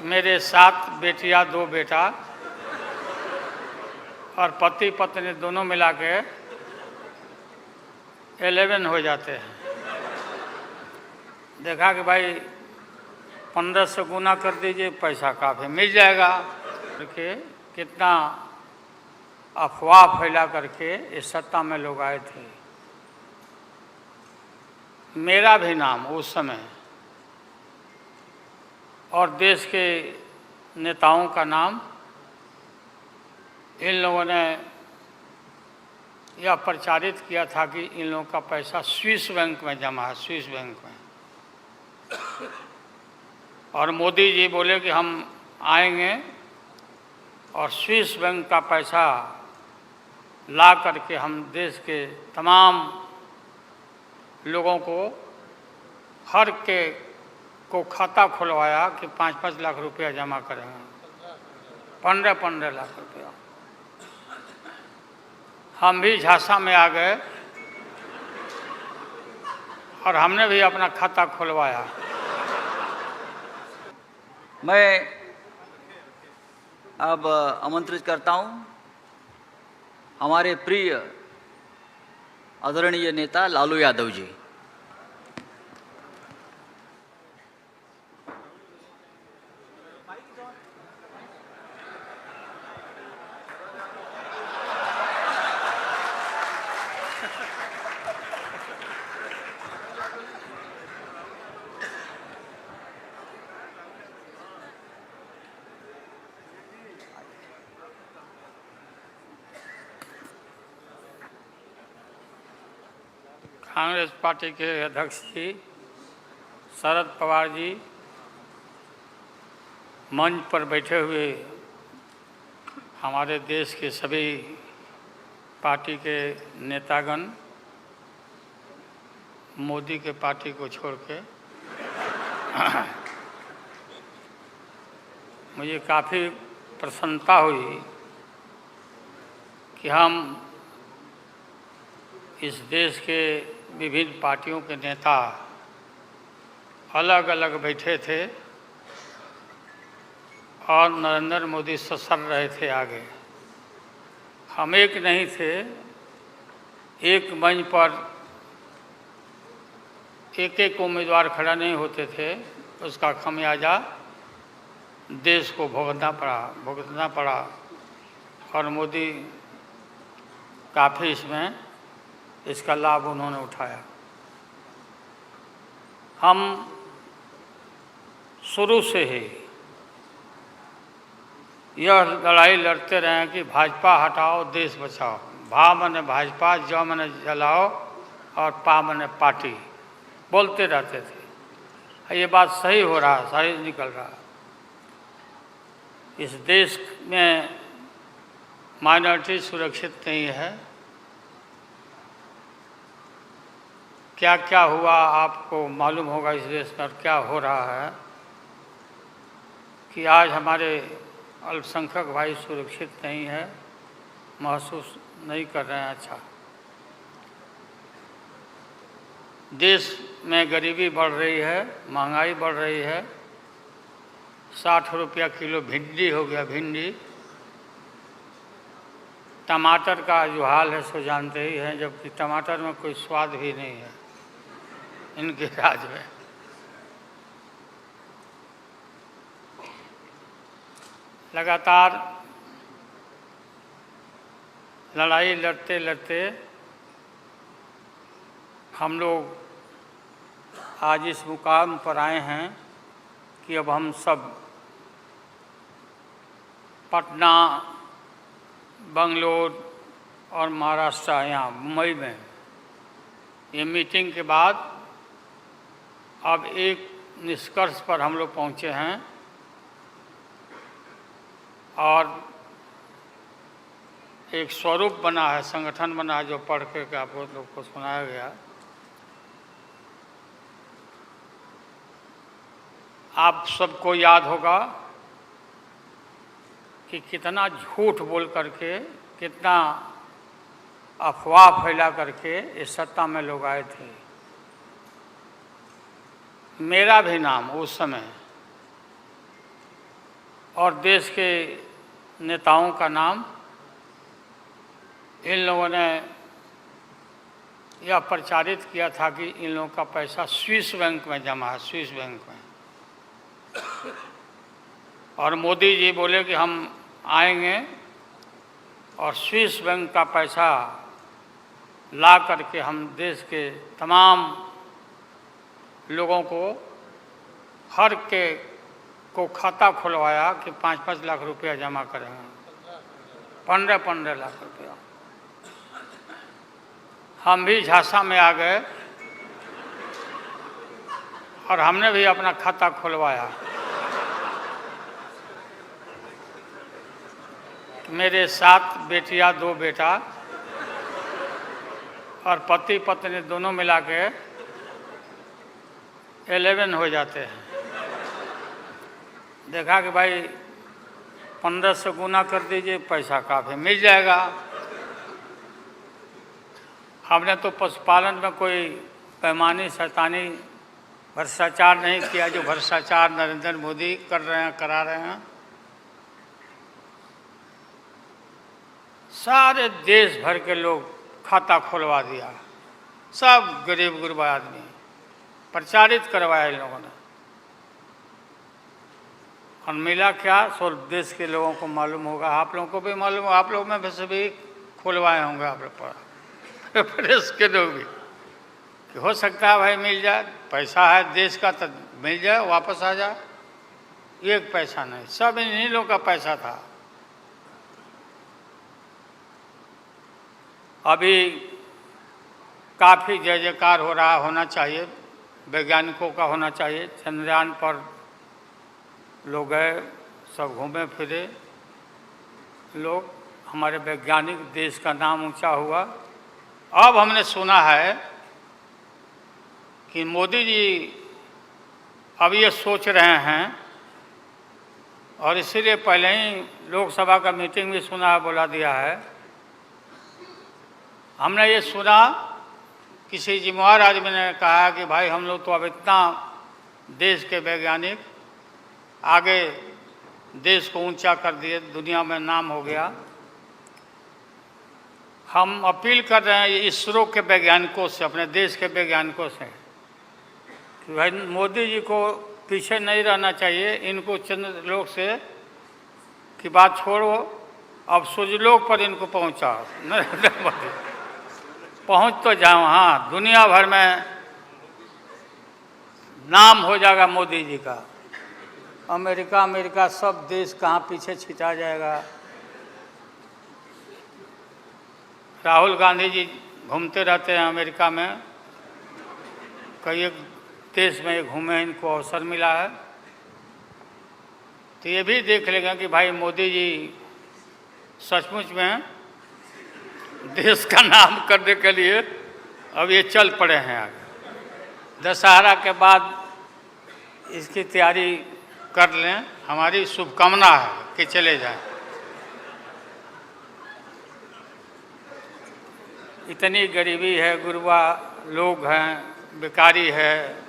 मेरे 7 बेटियां 2 बेटा और पति पत्नी दोनों मिला के 11 हो जाते हैं। देखा कि भाई 15 से गुना कर दीजिए, पैसा काफ़ी मिल जाएगा। देखिए कितना अफवाह फैला करके इस सत्ता में लोग आए थे। मेरा भी नाम उस समय और देश के नेताओं का नाम इन लोगों ने यह प्रचारित किया था कि इन लोगों का पैसा स्विस बैंक में जमा है, स्विस बैंक में। और मोदी जी बोले कि हम आएंगे और स्विस बैंक का पैसा ला करके हम देश के तमाम लोगों को हर के को खाता खुलवाया कि 5-5 लाख रुपया जमा करेंगे, 15-15 लाख रुपया। हम भी झांसा में आ गए और हमने भी अपना खाता खुलवाया। मैं अब आमंत्रित करता हूं हमारे प्रिय आदरणीय नेता लालू यादव जी। कांग्रेस पार्टी के अध्यक्ष जी शरद पवार जी, मंच पर बैठे हुए हमारे देश के सभी पार्टी के नेतागण, मोदी के पार्टी को छोड़ के मुझे काफ़ी प्रसन्नता हुई कि हम इस देश के विभिन्न पार्टियों के नेता अलग अलग बैठे थे और नरेंद्र मोदी ससर रहे थे आगे। हम एक नहीं थे, एक मंच पर एक एक उम्मीदवार खड़ा नहीं होते थे। उसका खमियाजा देश को भुगतना पड़ा और मोदी काफ़ी इसका लाभ उन्होंने उठाया। हम शुरू से ही यह लड़ाई लड़ते रहे हैं कि भाजपा हटाओ देश बचाओ। भा मने भाजपा, ज मने जलाओ और पा मने पार्टी बोलते रहते थे। ये बात सही हो रहा, सही निकल रहा। इस देश में माइनॉरिटी सुरक्षित नहीं है। क्या क्या हुआ आपको मालूम होगा इस देश में, क्या हो रहा है कि आज हमारे अल्पसंख्यक भाई सुरक्षित नहीं है, महसूस नहीं कर रहे हैं। अच्छा, देश में गरीबी बढ़ रही है, महंगाई बढ़ रही है। 60 रुपया किलो भिंडी हो गया, भिंडी। टमाटर का जो हाल है सो जानते ही हैं, जबकि टमाटर में कोई स्वाद भी नहीं है इनके राज में। लगातार लड़ाई लड़ते लड़ते हम लोग आज इस मुकाम पर आए हैं कि अब हम सब पटना, बंगलोर और महाराष्ट्र, यहाँ मुंबई में ये मीटिंग के बाद अब एक निष्कर्ष पर हम लोग पहुँचे हैं और एक स्वरूप बना है, संगठन बना है, जो पढ़ के आप लोग को सुनाया गया। आप सबको याद होगा कि कितना झूठ बोल करके, कितना अफवाह फैला करके इस सत्ता में लोग आए थे। मेरा भी नाम उस समय और देश के नेताओं का नाम इन लोगों ने यह प्रचारित किया था कि इन लोगों का पैसा स्विस बैंक में जमा है, स्विस बैंक में। और मोदी जी बोले कि हम आएंगे और स्विस बैंक का पैसा ला करके हम देश के तमाम लोगों को हर के को खाता खुलवाया कि 5-5 लाख रुपया जमा करेंगे, 15-15 लाख रुपया। हम भी झांसा में आ गए और हमने भी अपना खाता खुलवाया। मेरे 7 बेटियां 2 बेटा और पति पत्नी दोनों मिला के 11 हो जाते हैं। देखा कि भाई 15 से गुना कर दीजिए, पैसा काफ़ी मिल जाएगा। हमने तो पशुपालन में कोई पैमानी शैतानी भ्रष्टाचार नहीं किया जो भ्रष्टाचार नरेंद्र मोदी कर रहे हैं, करा रहे हैं। सारे देश भर के लोग खाता खुलवा दिया, सब गरीब गुरबा आदमी प्रचारित करवाया इन लोगों ने। और मिला क्या, सो देश के लोगों को मालूम होगा, आप लोगों को भी मालूम होगा, आप लोग में वैसे भी खुलवाए होंगे, आप लोग पर प्रेस के लोग भी कि हो सकता है भाई मिल जाए, पैसा है देश का तो मिल जाए, वापस आ जाए। एक पैसा नहीं, सब इन्हीं लोगों का पैसा था। अभी काफ़ी जय जयकार हो रहा, होना चाहिए, वैज्ञानिकों का होना चाहिए। चंद्रयान पर लोग गए, सब घूमे फिरे लोग, हमारे वैज्ञानिक, देश का नाम ऊंचा हुआ। अब हमने सुना है कि मोदी जी अब ये सोच रहे हैं, और इसीलिए पहले ही लोकसभा का मीटिंग भी सुना है, बुला दिया है। हमने ये सुना, किसी जिम्मेवार आदमी ने कहा कि भाई हम लोग तो अब इतना देश के वैज्ञानिक आगे देश को ऊंचा कर दिए, दुनिया में नाम हो गया। हम अपील कर रहे हैं इसरो के वैज्ञानिकों से, अपने देश के वैज्ञानिकों से कि भाई मोदी जी को पीछे नहीं रहना चाहिए। इनको चंद्रलोक से की बात छोड़ो, अब सूर्यलोक पर इनको पहुंचाओ। नरेंद्र मोदी पहुंच तो जाओ, हाँ, दुनिया भर में नाम हो जाएगा मोदी जी का। अमेरिका सब देश कहाँ पीछे छिटा जाएगा। राहुल गांधी जी घूमते रहते हैं अमेरिका में, कई देश में ये घूमे, इनको अवसर मिला है। तो ये भी देख लेंगे कि भाई मोदी जी सचमुच में देश का नाम करने के लिए अब ये चल पड़े हैं आगे। दशहरा के बाद इसकी तैयारी कर लें, हमारी शुभकामना है कि चले जाएं। इतनी गरीबी है, गुरबा लोग हैं, बेकारी है,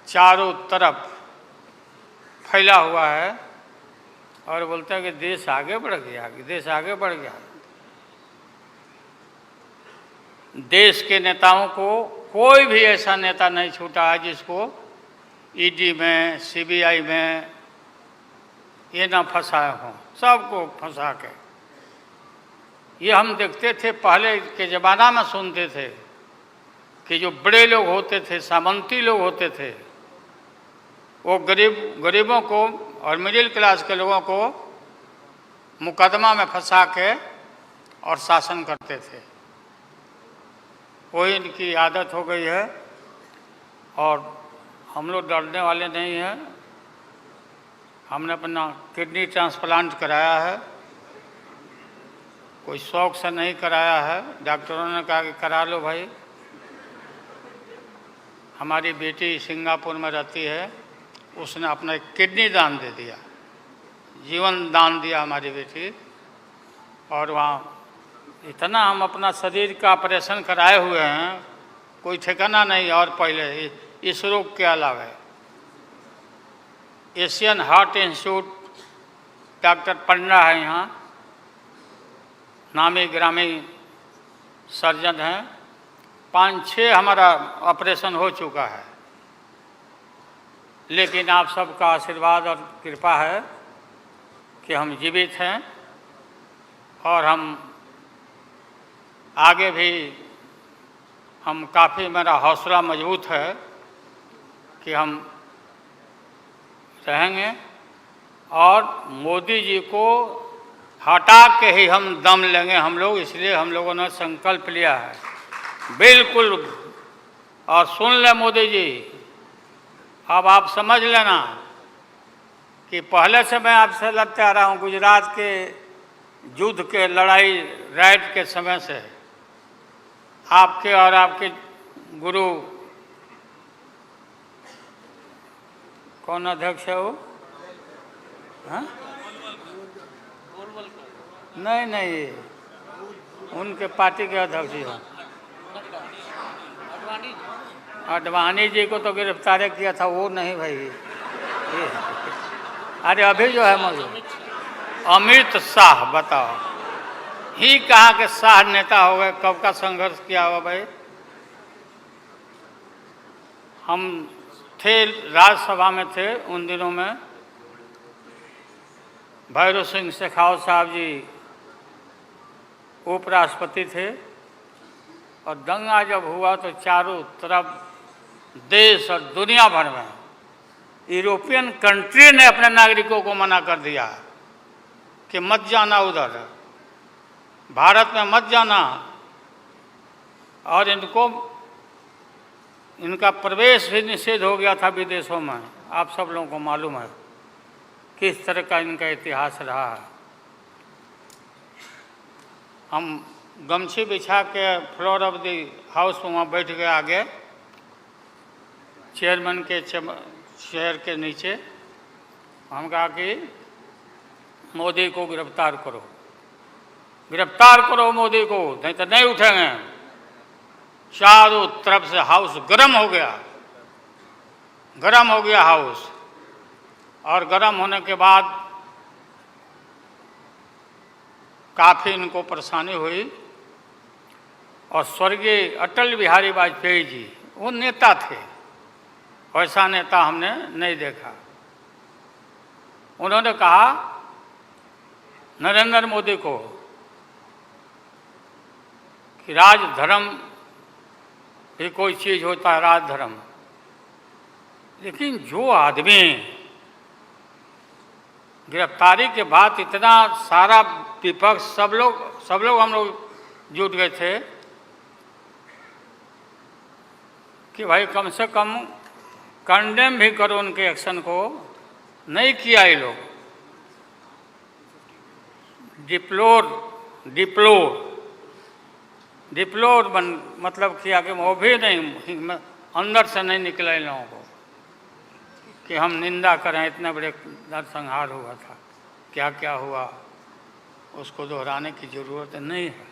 चारों तरफ फैला हुआ है, और बोलते हैं कि देश आगे बढ़ गया, कि देश आगे बढ़ गया। देश के नेताओं को कोई भी ऐसा नेता नहीं छूटा है जिसको ईडी में, सीबीआई में ये ना फंसाए हों, सबको फंसा के। ये हम देखते थे, पहले के ज़माना में सुनते थे कि जो बड़े लोग होते थे, सामंती लोग होते थे, वो गरीबों को और मिडिल क्लास के लोगों को मुकदमा में फंसा के और शासन करते थे। वही इनकी आदत हो गई है, और हम लोग डरने वाले नहीं हैं। हमने अपना किडनी ट्रांसप्लांट कराया है, कोई शौक से नहीं कराया है। डॉक्टरों ने कहा कि करा लो भाई। हमारी बेटी सिंगापुर में रहती है, उसने अपना एक किडनी दान दे दिया, जीवन दान दिया हमारी बेटी। और वहाँ इतना हम अपना शरीर का ऑपरेशन कराए हुए हैं, कोई ठिकाना नहीं। और पहले इस रोग के अलावा एशियन हार्ट इंस्टीट्यूट डॉक्टर पंडा है यहाँ, नामी ग्रामी सर्जन हैं। 5-6 हमारा ऑपरेशन हो चुका है, लेकिन आप सबका आशीर्वाद और कृपा है कि हम जीवित हैं और हम आगे भी हम काफ़ी, मेरा हौसला मजबूत है कि हम रहेंगे और मोदी जी को हटा के ही हम दम लेंगे हम लोग। इसलिए हम लोगों ने संकल्प लिया है, बिल्कुल। और सुन ले मोदी जी, अब आप समझ लेना कि पहले से मैं आपसे लड़ते आ रहा हूँ, गुजरात के युद्ध के लड़ाई राइट के समय से। आपके और आपके गुरु, कौन अध्यक्ष है वो? हाँ? नहीं, उनके पार्टी के अध्यक्ष जी हैं। अडवाणी जी को तो गिरफ्तार किया था, वो नहीं भाई। अरे अभी जो है मौजूद अमित शाह, बताओ ही कहाँ के शाह नेता हो गए, कब का संघर्ष किया हुआ भाई। हम थे राज्यसभा में थे उन दिनों में, भैरव सिंह शेखावत साहब जी उपराष्ट्रपति थे और दंगा जब हुआ तो चारों तरफ देश और दुनिया भर में यूरोपियन कंट्री ने अपने नागरिकों को मना कर दिया कि मत जाना उधर, भारत में मत जाना, और इनका प्रवेश भी निषेध हो गया था विदेशों में। आप सब लोगों को मालूम है किस तरह का इनका इतिहास रहा है। हम गमछी बिछा के फ्लोर ऑफ द हाउस में वहाँ बैठ गए आगे, चेयरमैन के चेयर के नीचे। हम कहा कि मोदी को गिरफ्तार करो, गिरफ्तार करो मोदी को, नहीं तो नहीं उठेंगे। चारों तरफ से हाउस गर्म हो गया हाउस। और गर्म होने के बाद काफ़ी इनको परेशानी हुई। और स्वर्गीय अटल बिहारी वाजपेयी जी, वो नेता थे, वैसा नेता हमने नहीं देखा। उन्होंने कहा नरेंद्र मोदी को कि राजधर्म भी कोई चीज़ होता है, राजधर्म। लेकिन जो आदमी गिरफ्तारी के बाद इतना सारा विपक्ष, सब लोग हम लोग जुट गए थे कि भाई कम से कम कंडेम भी करो उनके एक्शन को। नहीं किया ये लोग। डिप्लोर मतलब किया कि वो भी नहीं, अंदर से नहीं निकला इन लोगों को कि हम निंदा करें, इतने बड़े नरसंहार हुआ था, क्या क्या हुआ उसको दोहराने की ज़रूरत नहीं है।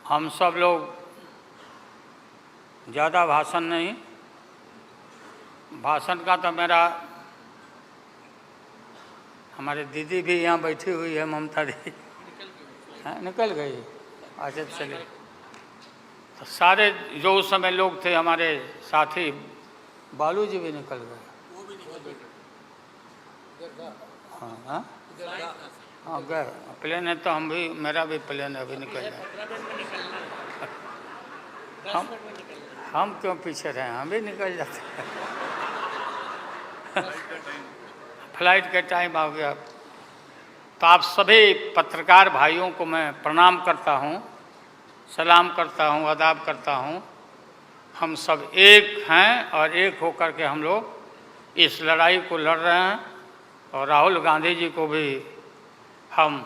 हम सब लोग ज़्यादा भाषण नहीं, भाषण का तो मेरा, हमारे दीदी भी यहाँ बैठी हुई है, ममता दी, निकल गई। अच्छा चलिए, तो सारे जो उस समय लोग थे हमारे साथी, बालू जी भी निकल गए। हाँ गए, प्लेन है तो हम भी, मेरा भी प्लेन अभी निकल गया। हम क्यों पीछे रहे, हम भी निकल जाते हैं। फ्लाइट का टाइम आ गया। तो आप सभी पत्रकार भाइयों को मैं प्रणाम करता हूँ, सलाम करता हूँ, आदाब करता हूँ। हम सब एक हैं और एक होकर के हम लोग इस लड़ाई को लड़ रहे हैं। और राहुल गांधी जी को भी हम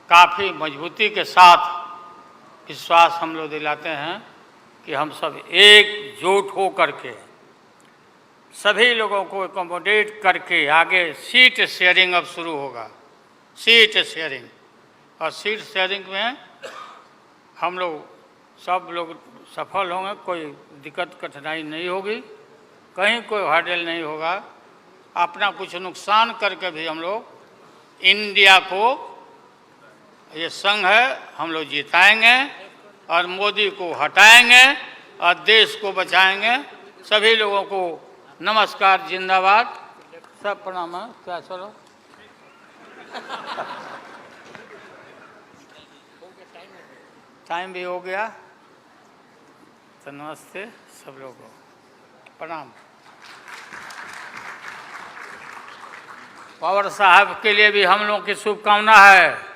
काफ़ी मजबूती के साथ विश्वास हम लोग दिलाते हैं कि हम सब एकजुट हो करके सभी लोगों को एकोमोडेट करके आगे सीट शेयरिंग अब शुरू होगा, सीट शेयरिंग। और सीट शेयरिंग में हम लोग सब लोग सफल होंगे, कोई दिक्कत कठिनाई नहीं होगी, कहीं कोई हर्डल नहीं होगा। अपना कुछ नुकसान करके भी हम लोग इंडिया को, ये संघ है, हम लोग जिताएंगे और मोदी को हटाएंगे और देश को बचाएंगे। सभी लोगों को नमस्कार, जिंदाबाद, सब प्रणाम है। क्या चलो टाइम भी हो गया, तो नमस्ते सब लोगों को, प्रणाम। पवार साहब के लिए भी हम लोगों की शुभकामना है।